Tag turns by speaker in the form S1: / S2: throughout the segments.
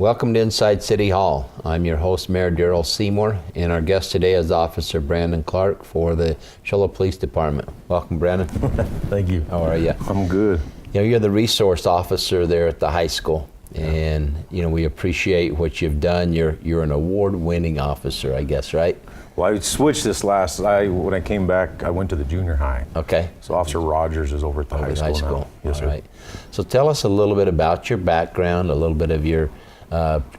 S1: Welcome to Inside City Hall. I'm your host, Mayor Seymore, and our guest today is Officer Brandon Clark for the Show Police Department. Welcome, Brandon.
S2: Thank you.
S1: How are you?
S2: I'm good.
S1: You know, you're the resource officer there at the high school, and you know we appreciate what you've done. You're an award-winning officer, I guess, right?
S2: Well, I switched this when I came back, I went to the junior high.
S1: Okay.
S2: So Officer Rogers is over at the high school now. Yes,
S1: All
S2: sir.
S1: right. So tell us a little bit about your background, a little bit of your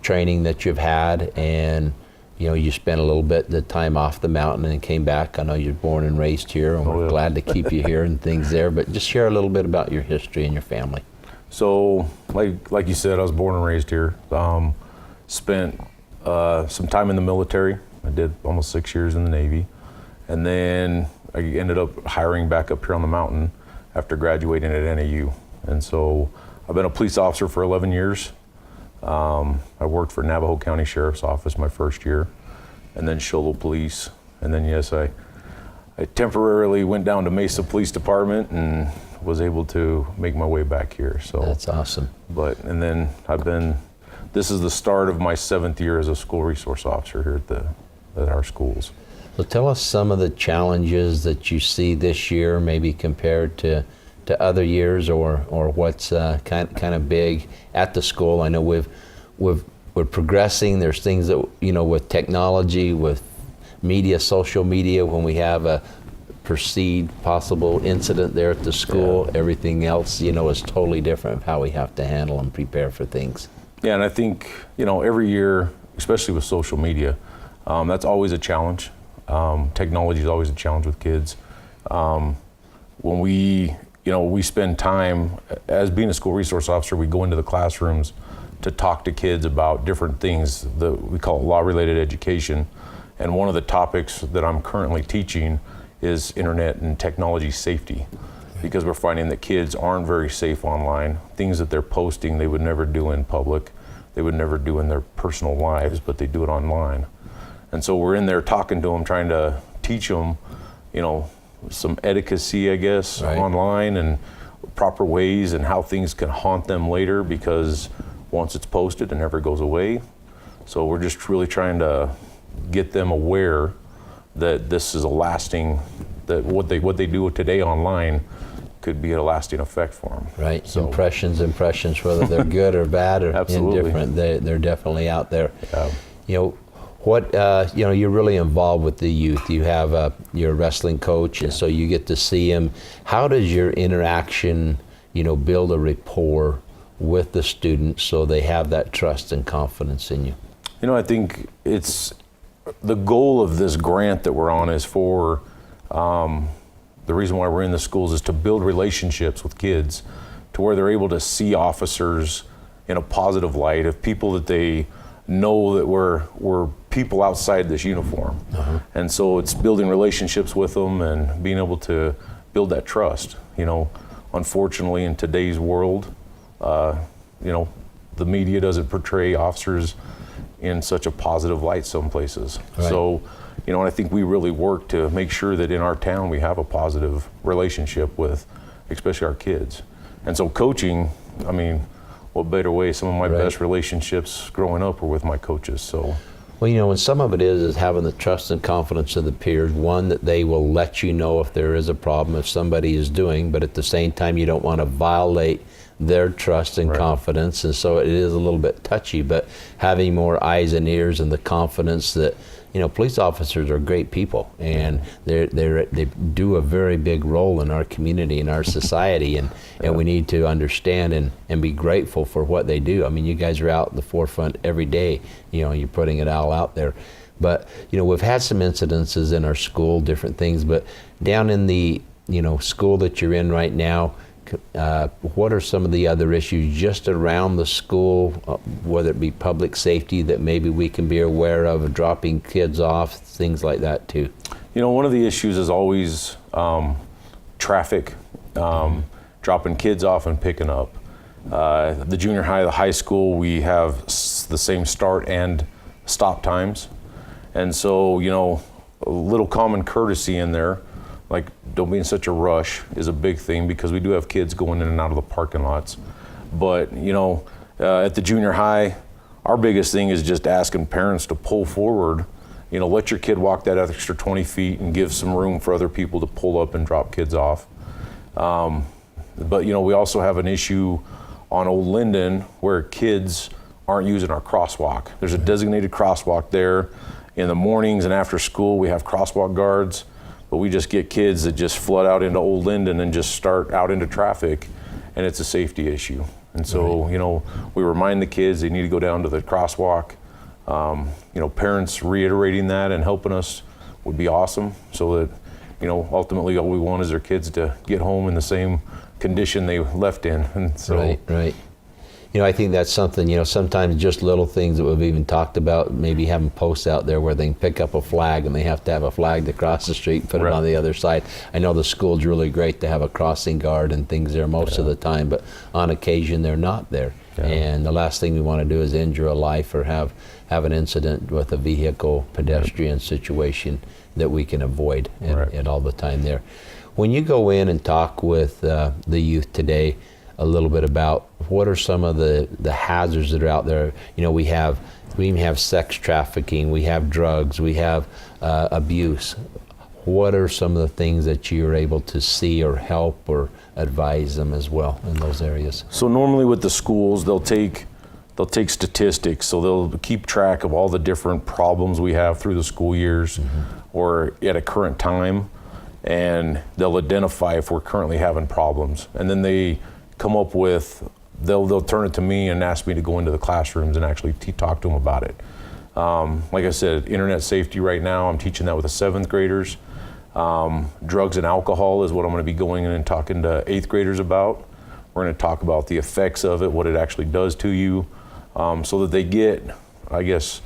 S1: training that you've had, and you know you spent a little bit the time off the mountain and came back. I know you're born and raised here, and we're glad to keep you here and things there. But just share a little bit about your history and your family.
S2: So, like you said, I was born and raised here. Spent some time in the military. I did almost 6 years in the Navy, and then I ended up hiring back up here on the mountain after graduating at NAU. And so I've been a police officer for 11 years. I worked for Navajo County Sheriff's Office my first year, and then Show Police, and then yes, I temporarily went down to Mesa Police Department and was able to make my way back here. So
S1: That's awesome.
S2: And then this is the start of my 7th year as a school resource officer here at our schools.
S1: So tell us some of the challenges that you see this year, maybe compared to other years, or what's kind of big at the school. I know we're progressing. There's things that, you know, with technology, with media, social media, when we have a perceived possible incident there at the school, everything else, you know, is totally different of how we have to handle and prepare for things.
S2: Yeah, and I think, you know, every year, especially with social media, that's always a challenge. Technology is always a challenge with kids. When we spend time, as being a school resource officer, we go into the classrooms to talk to kids about different things that we call law-related education. And one of the topics that I'm currently teaching is internet and technology safety, because we're finding that kids aren't very safe online. Things that they're posting they would never do in public, they would never do in their personal lives, but they do it online. And so we're in there talking to them, trying to teach them, you know, some etiquette, I guess, online, and proper ways and how things can haunt them later, because once it's posted, it never goes away. So we're just really trying to get them aware that this is that what they do today online could be a lasting effect for them.
S1: Right. So impressions, whether they're good or bad or indifferent, they're definitely out there.
S2: Yeah.
S1: You know, you know, you're really involved with the youth. You have you're a wrestling coach, and so you get to see them. How does your interaction, you know, build a rapport with the students so they have that trust and confidence in you?
S2: You know, I think it's the goal of this grant that we're on is for the reason why we're in the schools is to build relationships with kids to where they're able to see officers in a positive light, of people that they know that we're people outside this uniform. And so it's building relationships with them and being able to build that trust. You know, unfortunately in today's world, you know, the media doesn't portray officers in such a positive light some places. So, you know, and I think we really work to make sure that in our town we have a positive relationship with especially our kids. And so coaching, I mean, what better way? Some of my best relationships growing up were with my coaches. So,
S1: well, you know, and some of it is having the trust and confidence of the peers. One, that they will let you know if there is a problem, if somebody is doing, but at the same time, you don't want to violate their trust and confidence. And so it is a little bit touchy, but having more eyes and ears and the confidence that, you know, police officers are great people, and they do a very big role in our community, in our society, and we need to understand and be grateful for what they do. I mean, you guys are out at the forefront every day, you know, you're putting it all out there. But, you know, we've had some incidences in our school, different things, but down in the, you know, school that you're in right now, what are some of the other issues just around the school, whether it be public safety that maybe we can be aware of dropping kids off, things like that too?
S2: You know, one of the issues is always traffic, dropping kids off and picking up. The junior high, the high school, we have the same start and stop times. And so, you know, a little common courtesy in there, like don't be in such a rush, is a big thing, because we do have kids going in and out of the parking lots. But, you know, at the junior high, our biggest thing is just asking parents to pull forward, let your kid walk that extra 20 feet and give some room for other people to pull up and drop kids off. But we also have an issue on Old Linden where kids aren't using our crosswalk. There's a designated crosswalk there. In the mornings and after school, we have crosswalk guards, but we just get kids that just flood out into Old Linden and just start out into traffic, and it's a safety issue. And so, we remind the kids they need to go down to the crosswalk. Parents reiterating that and helping us would be awesome, so that, ultimately all we want is their kids to get home in the same condition they left in. And so,
S1: Right. I think that's something, sometimes just little things that we've even talked about, maybe having posts out there where they can pick up a flag and they have to have a flag to cross the street and put it on the other side. I know the school's really great to have a crossing guard and things there most of the time, but on occasion they're not there. Yeah. And the last thing we want to do is injure a life or have an incident with a vehicle pedestrian situation that we can avoid and all the time there. When you go in and talk with the youth today, a little bit about what are some of the hazards that are out there. We even have sex trafficking, we have drugs, we have abuse. What are some of the things that you're able to see or help or advise them as well in those areas?
S2: So normally with the schools, they'll take statistics, so they'll keep track of all the different problems we have through the school years or at a current time, and they'll identify if we're currently having problems, and then they come up with, they'll turn it to me and ask me to go into the classrooms and actually talk to them about it. Like I said, internet safety right now, I'm teaching that with the 7th graders. Drugs and alcohol is what I'm going to be going in and talking to 8th graders about. We're going to talk about the effects of it, what it actually does to you, so that they get, I guess,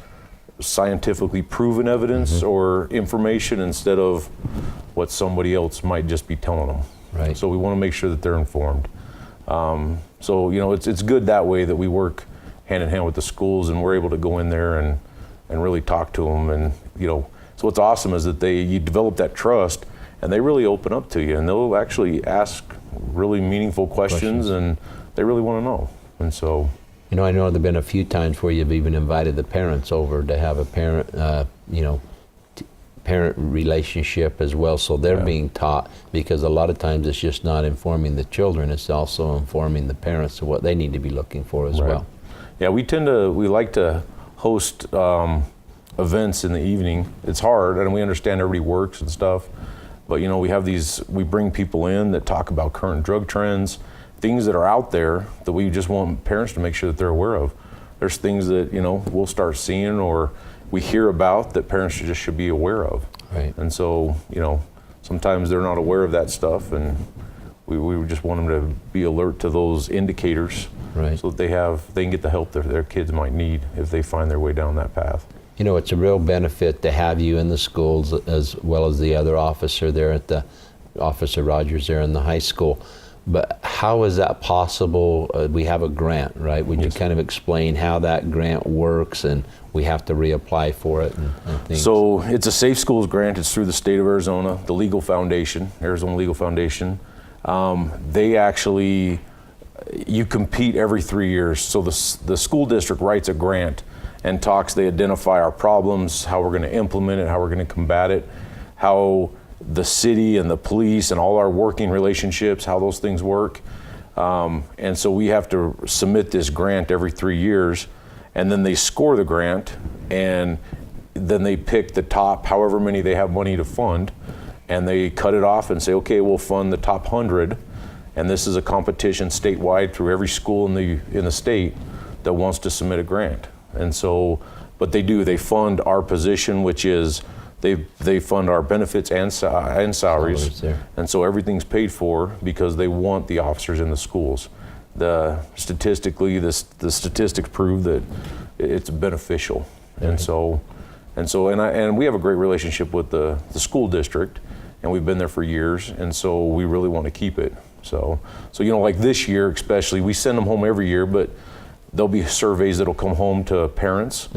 S2: scientifically proven evidence or information instead of what somebody else might just be telling them.
S1: Right.
S2: So we want to make sure that they're informed. So it's good that way that we work hand in hand with the schools and we're able to go in there and really talk to them. And so what's awesome is that you develop that trust and they really open up to you and they'll actually ask really meaningful questions and they really want to know. And so
S1: I know there've been a few times where you've even invited the parents over to have a parent parent relationship as well, so they're being taught, because a lot of times it's just not informing the children, it's also informing the parents of what they need to be looking for as well.
S2: Yeah, we like to host events in the evening. It's hard, and we understand everybody works and stuff, but we bring people in that talk about current drug trends, things that are out there that we just want parents to make sure that they're aware of. There's things that we'll start seeing or we hear about that parents should be aware of.
S1: Right.
S2: And so, sometimes they're not aware of that stuff, and we just want them to be alert to those indicators, so that they can get the help that their kids might need if they find their way down that path.
S1: It's a real benefit to have you in the schools as well as the other officer there at the Officer Rogers there in the high school. But how is that possible? We have a grant, right? Would you kind of explain how that grant works and we have to reapply for it and things?
S2: So it's a Safe Schools grant. It's through the state of Arizona, the Legal Foundation, Arizona Legal Foundation. They actually, you compete every 3 years. So the school district writes a grant and they identify our problems, how we're going to implement it, how we're going to combat it, how the city and the police and all our working relationships, how those things work. And so we have to submit this grant every 3 years, and then they score the grant, and then they pick the top, however many they have money to fund, and they cut it off and say, okay, we'll fund the top 100, and this is a competition statewide through every school in the state that wants to submit a grant. And so, but they fund our position, which is they fund our benefits and salaries, and so everything's paid for because they want the officers in the schools. Statistically, the statistics prove that it's beneficial, and we have a great relationship with the school district, and we've been there for years, and so we really want to keep it. So like this year especially, we send them home every year, but there'll be surveys that'll come home to parents,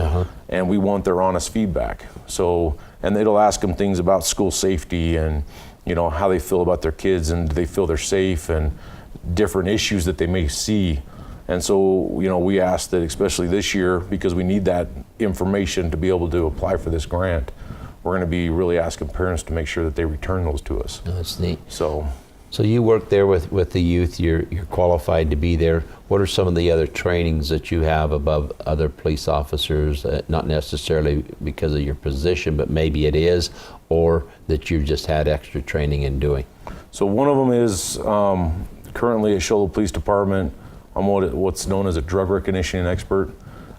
S2: and we want their honest feedback. And it'll ask them things about school safety and how they feel about their kids and do they feel they're safe and different issues that they may see. And so, you know, we asked that, especially this year, because we need that information to be able to apply for this grant, we're going to be really asking parents to make sure that they return those to us.
S1: Oh, that's neat.
S2: So
S1: you work there with the youth, you're qualified to be there. What are some of the other trainings that you have above other police officers, not necessarily because of your position, but maybe it is, or that you've just had extra training in doing?
S2: So one of them is currently at Show Police Department, I'm what's known as a drug recognition expert.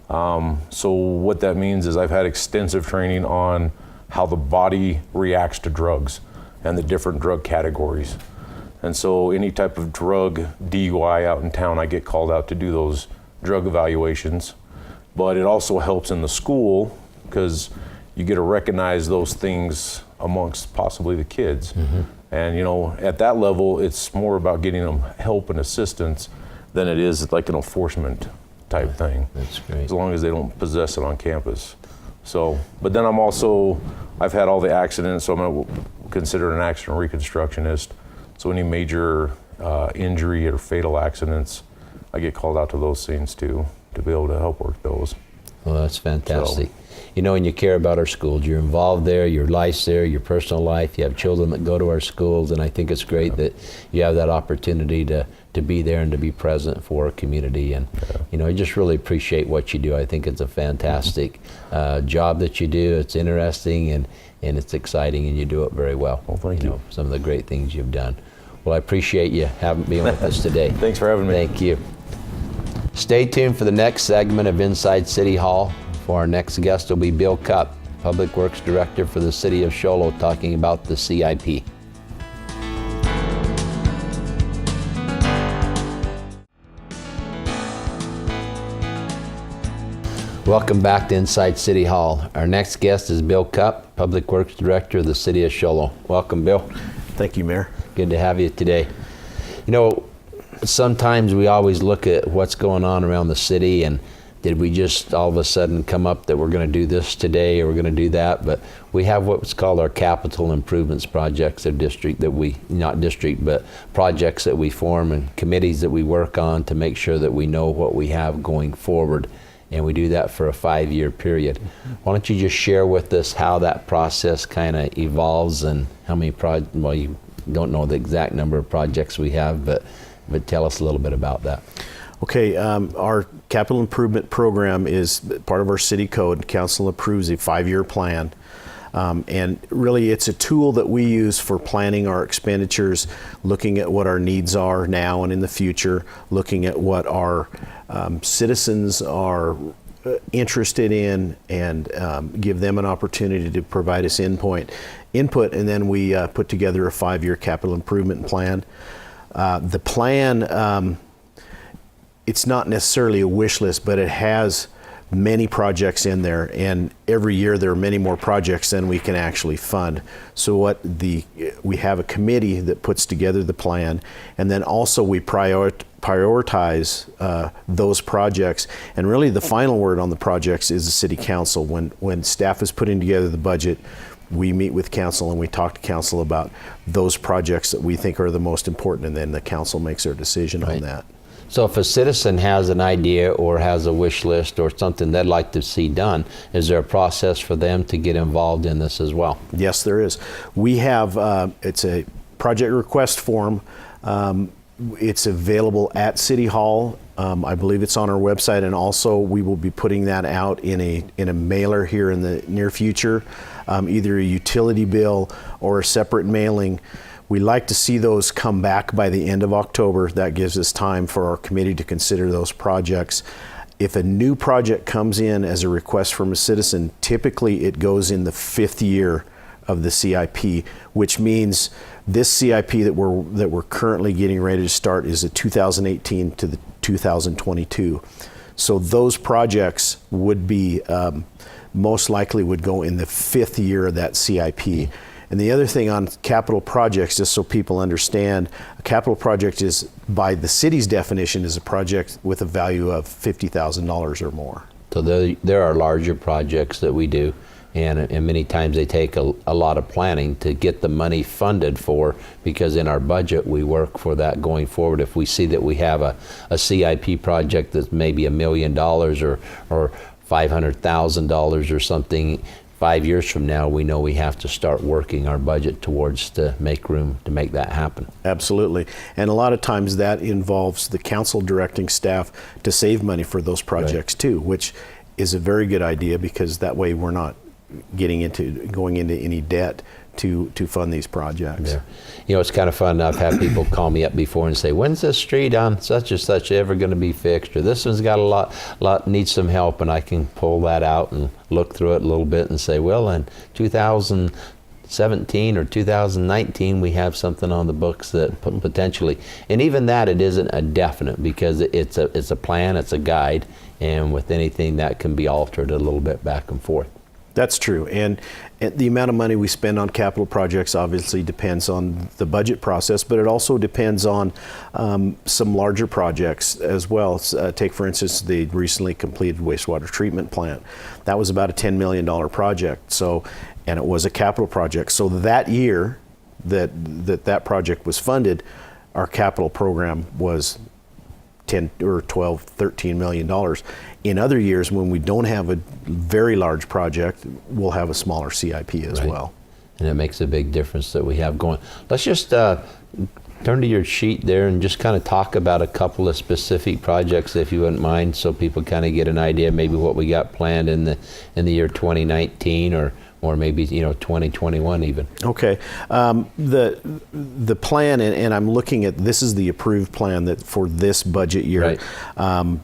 S2: So what that means is I've had extensive training on how the body reacts to drugs and the different drug categories. And so any type of drug DUI out in town, I get called out to do those drug evaluations. But it also helps in the school because you get to recognize those things amongst possibly the kids. Mm-hmm. And you know, at that level, it's more about getting them help and assistance than it is like an enforcement type thing.
S1: That's great.
S2: As long as they don't possess it on campus. So, but then I've had all the accidents, so I'm considered an accident reconstructionist. So any major injury or fatal accidents, I get called out to those scenes too, to be able to help work those.
S1: Well, that's fantastic. You know, and you care about our schools. You're involved there, your life's there, your personal life. You have children that go to our schools, and I think it's great that you have that opportunity to be there and to be present for our community. And, you know, I just really appreciate what you do. I think it's a fantastic job that you do. It's interesting and it's exciting, and you do it very well.
S2: Well, thank you.
S1: Know, some of the great things you've done. Well, I appreciate you being with us today.
S2: Thanks for having me.
S1: Thank you. Stay tuned for the next segment of Inside City Hall. For our next guest will be Bill Koop, Public Works Director for the City of Show Low, talking about the CIP. Welcome back to Inside City Hall. Our next guest is Bill Koop, Public Works Director of the City of Show Low. Welcome, Bill.
S3: Thank you, Mayor.
S1: Good to have you today. You know, sometimes we always look at what's going on around the city, and did we just all of a sudden come up that we're going to do this today or we're going to do that? But we have what's called our capital improvements projects, a district that but projects that we form and committees that we work on to make sure that we know what we have going forward. And we do that for a 5-year period. Why don't you just share with us how that process kind of evolves and how many well, you don't know the exact number of projects we have, but tell us a little bit about that.
S3: Okay, our capital improvement program is part of our city code. Council approves a 5-year plan. And really it's a tool that we use for planning our expenditures, looking at what our needs are now and in the future, looking at what our citizens are interested in, and give them an opportunity to provide us input, and then we put together a 5-year capital improvement plan. The plan, it's not necessarily a wish list, but it has many projects in there, and every year there are many more projects than we can actually fund. So we have a committee that puts together the plan, and then also we prioritize those projects, and really the final word on the projects is the city council. When staff is putting together the budget, we meet with council and we talk to council about those projects that we think are the most important, and then the council makes their decision on that.
S1: So if a citizen has an idea or has a wish list or something they'd like to see done, is there a process for them to get involved in this as well?
S3: Yes, there is. We have, it's a project request form. It's available at City Hall. I believe it's on our website, and also we will be putting that out in a mailer here in the near future, either a utility bill or a separate mailing. We like to see those come back by the end of October. That gives us time for our committee to consider those projects. If a new project comes in as a request from a citizen, typically it goes in the 5th year of the CIP, which means this CIP that we're currently getting ready to start is the 2018 to the 2022. So those projects would be most likely would go in the 5th year of that CIP. And the other thing on capital projects, just so people understand, a capital project is, by the city's definition, is a project with a value of $50,000 or more.
S1: So there are larger projects that we do. And many times they take a lot of planning to get the money funded for, because in our budget we work for that going forward. If we see that we have a CIP project that's maybe $1 million or $500,000 or something, 5 years from now, we know we have to start working our budget towards to make room to make that happen.
S3: Absolutely. And a lot of times that involves the council directing staff to save money for those projects too, which is a very good idea, because that way we're not going into any debt to fund these projects.
S1: Yeah. You know, it's kind of fun. I've had people call me up before and say, when's this street on such and such ever going to be fixed? Or this one's got a lot needs some help. And I can pull that out and look through it a little bit and say, well, in 2017 or 2019, we have something on the books that potentially, and even that, it isn't a definite, because it's a plan, it's a guide, and with anything that can be altered a little bit back and forth.
S3: That's true. And the amount of money we spend on capital projects obviously depends on the budget process, but it also depends on some larger projects as well. Take, for instance, the recently completed wastewater treatment plant. That was about a $10 million project. And it was a capital project. So that year that project was funded, our capital program was 10 or 12, 13 million dollars. In other years, when we don't have a very large project, we'll have a smaller CIP as well.
S1: And it makes a big difference that we have going. Let's just turn to your sheet there and just kind of talk about a couple of specific projects, if you wouldn't mind, so people kind of get an idea maybe what we got planned in the year 2019 or maybe 2021 even. Okay.
S3: The plan, and I'm looking at, this is the approved plan that for this budget year.
S1: Right.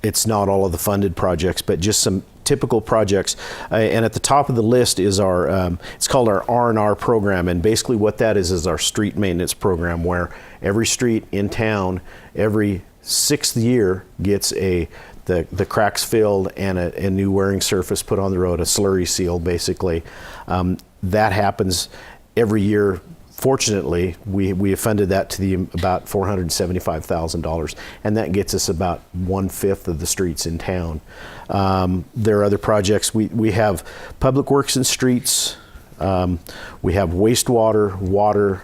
S3: It's not all of the funded projects, but just some typical projects. And at the top of the list is our, it's called our R&R program. And basically what that is our street maintenance program, where every street in town, every 6th year gets the cracks filled and a new wearing surface put on the road, a slurry seal basically. That happens every year. Fortunately, we have funded that to about $475,000, and that gets us about 1/5 of the streets in town. There are other projects. We have public works and streets. We have wastewater, water,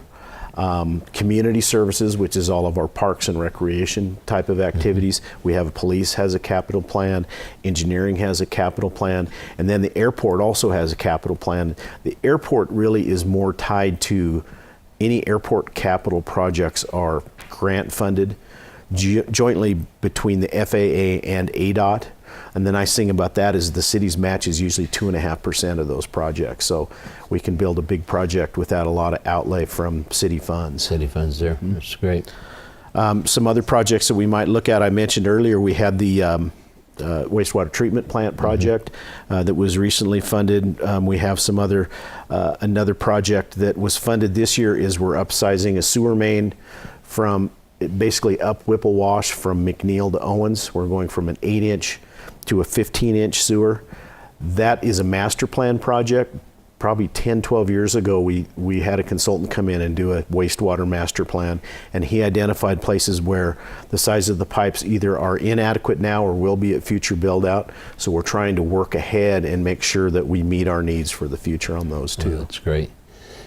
S3: community services, which is all of our parks and recreation type of activities. We have police has a capital plan, engineering has a capital plan, and then the airport also has a capital plan. The airport really is more tied to any airport capital projects are grant funded jointly between the FAA and ADOT. And the nice thing about that is the city's match is usually 2.5% of those projects. So we can build a big project without a lot of outlay from city funds.
S1: City funds there, that's great.
S3: Some other projects that we might look at, I mentioned earlier, we had the wastewater treatment plant project that was recently funded. We have some other, another project that was funded this year is we're upsizing a sewer main from basically up Whipple Wash from McNeil to Owens. We're going from an 8-inch to a 15-inch sewer. That is a master plan project. Probably 10, 12 years ago, we had a consultant come in and do a wastewater master plan, and he identified places where the size of the pipes either are inadequate now or will be at future build out. So we're trying to work ahead and make sure that we meet our needs for the future on those too.
S1: That's great.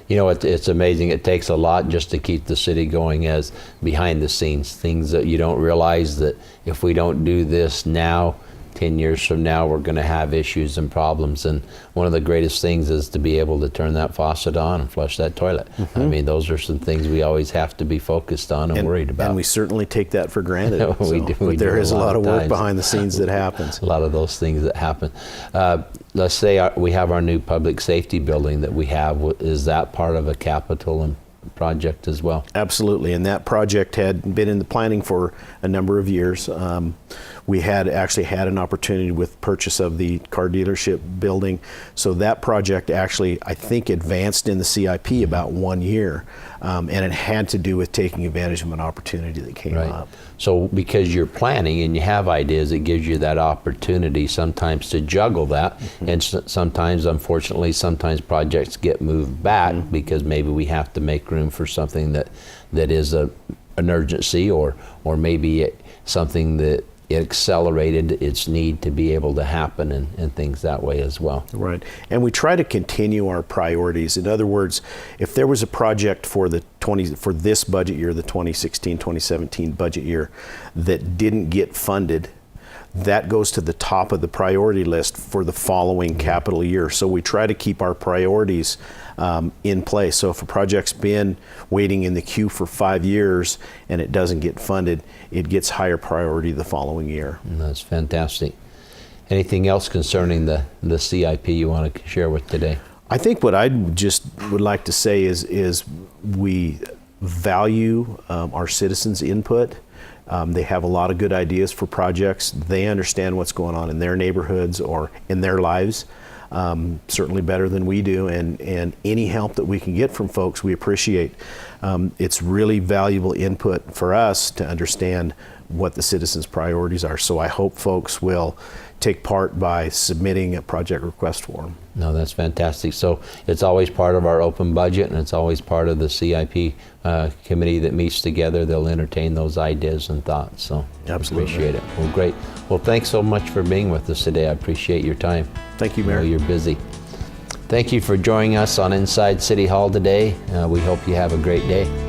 S1: You know, it's amazing. It takes a lot just to keep the city going as behind the scenes, things that you don't realize that if we don't do this now, 10 years from now, we're going to have issues and problems. And one of the greatest things is to be able to turn that faucet on and flush that toilet. I mean, those are some things we always have to be focused on and worried about.
S3: And we certainly take that for granted.
S1: We do,
S3: but there is a lot of work
S1: times.
S3: behind the scenes that happens.
S1: A lot of those things that happen. Let's say we have our new public safety building that we have. Is that part of a capital project as well?
S3: Absolutely, and that project had been in the planning for a number of years. We had actually had an opportunity with purchase of the car dealership building. So that project actually, I think, advanced in the CIP about 1 year. And it had to do with taking advantage of an opportunity that came up.
S1: So because you're planning and you have ideas, it gives you that opportunity sometimes to juggle that. And sometimes, unfortunately, sometimes projects get moved back because maybe we have to make room for something that is an urgency or maybe something that it accelerated its need to be able to happen and things that way as well.
S3: Right. And we try to continue our priorities. In other words, if there was a project for this budget year, the 2016-2017 budget year, that didn't get funded, that goes to the top of the priority list for the following capital year. So we try to keep our priorities in place. So if a project's been waiting in the queue for 5 years and it doesn't get funded, it gets higher priority the following year.
S1: And that's fantastic. Anything else concerning the CIP you want to share with today?
S3: I think what I would like to say is we value our citizens' input. They have a lot of good ideas for projects. They understand what's going on in their neighborhoods or in their lives, certainly better than we do. And any help that we can get from folks, we appreciate. It's really valuable input for us to understand what the citizens' priorities are. So I hope folks will take part by submitting a project request form.
S1: No, that's fantastic. So it's always part of our open budget, and it's always part of the CIP committee that meets together. They'll entertain those ideas and thoughts. So
S3: Absolutely.
S1: Appreciate it. Well, great. Well, thanks so much for being with us today. I appreciate your time.
S3: Thank you,
S1: I know
S3: Mayor.
S1: you're busy. Thank you for joining us on Inside City Hall today. We hope you have a great day.